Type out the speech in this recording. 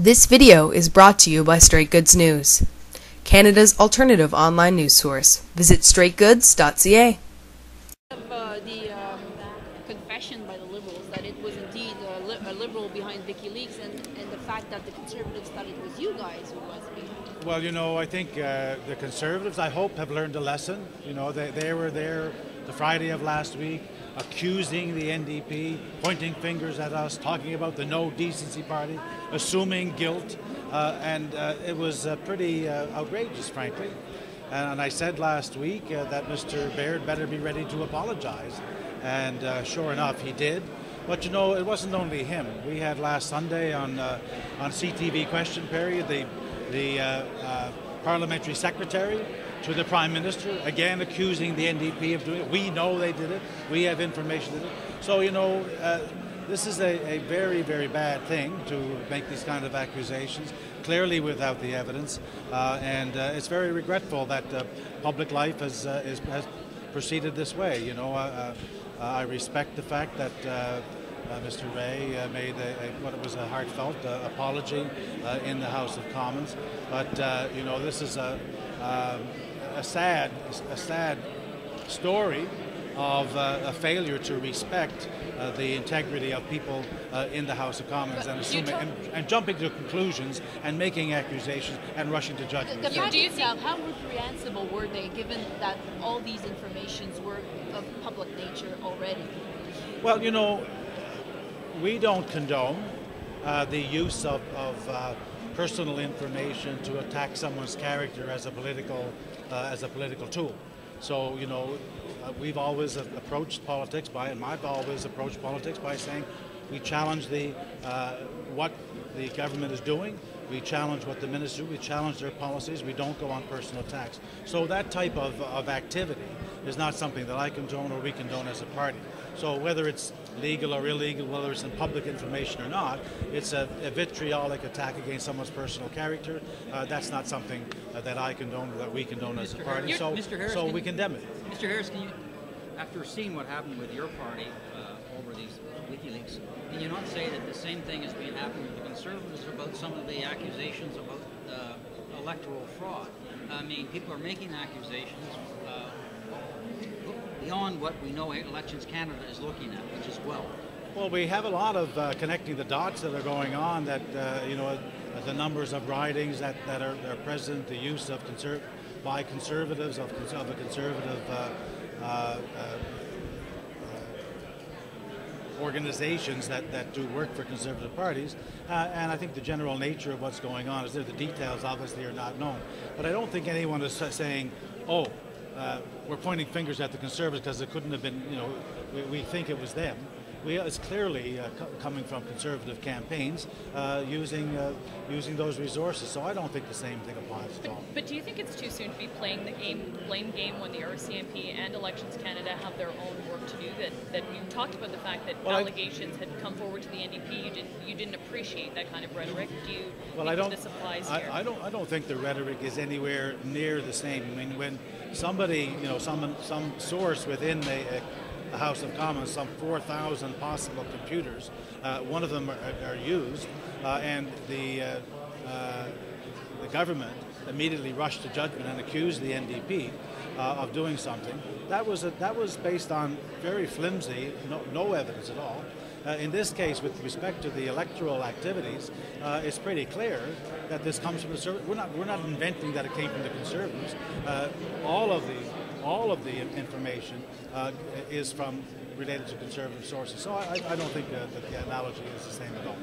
This video is brought to you by Straight Goods News, Canada's alternative online news source. Visit straightgoods.ca. The confession by the Liberals that it was indeed a Liberal behind Vikileaks, and the fact that the Conservatives thought it was you guys who was behind. Well, you know, I think the Conservatives, I hope, have learned a lesson. You know, they were there the Friday of last week accusing the NDP, pointing fingers at us, talking about the No Decency Party, assuming guilt, and it was pretty outrageous, frankly. And I said last week that Mr. Bayard better be ready to apologize, and sure enough, he did. But you know, it wasn't only him. We had last Sunday on CTV Question Period the parliamentary secretary to the Prime Minister, again accusing the NDP of doing it. We know they did it. We have information that did it. So, you know, this is a very, very bad thing to make these kind of accusations, clearly without the evidence. And it's very regretful that public life has proceeded this way. You know, I respect the fact that Mr. Ray made what was a heartfelt apology in the House of Commons, but you know, this is a sad story of a failure to respect the integrity of people in the House of Commons, and assuming and jumping to conclusions and making accusations and rushing to judgment. Do you think how reprehensible were they, given that all these informations were of public nature already? Well, you know, we don't condone the use of personal information to attack someone's character as a political tool. So, you know, we've always approached politics and I've always approached politics by saying we challenge what the government is doing. We challenge what the ministers do. We challenge their policies. We don't go on personal attacks. So that type of activity is not something that I condone or we condone as a party. So whether it's legal or illegal, whether it's in public information or not, it's a vitriolic attack against someone's personal character. That's not something that I condone or that we condone as a party. So we condemn it. Mr. Harris, after seeing what happened with your party over these Vikileaks, can you not say that the same thing is being happened with the Conservatives about some of the accusations about electoral fraud? I mean, people are making accusations beyond what we know Elections Canada is looking at, which is well, we have a lot of connecting the dots that are going on. That you know, the numbers of ridings that are present, the use of by conservatives of a conservative organizations that do work for conservative parties, and I think the general nature of what's going on is that the details obviously are not known. But I don't think anyone is saying, oh, we're pointing fingers at the Conservatives because it couldn't have been, you know, we think it was them. It's clearly coming from Conservative campaigns using those resources. So I don't think the same thing applies at all. But do you think it's too soon to be playing the blame game when the RCMP and Elections Canada have their own work to do? That you talked about the fact that allegations had come forward to the NDP. You didn't appreciate that kind of rhetoric. Do you think this applies here? I don't think the rhetoric is anywhere near the same. I mean, when somebody, you know, some source within the House of Commons, some 4,000 possible computers. One of them are used, and the government immediately rushed to judgment and accused the NDP of doing something. That was based on very flimsy, no evidence at all. In this case, with respect to the electoral activities, it's pretty clear that this comes from the Conservatives. We're not inventing that it came from the Conservatives. All of the information is related to conservative sources. So I don't think that the analogy is the same at all.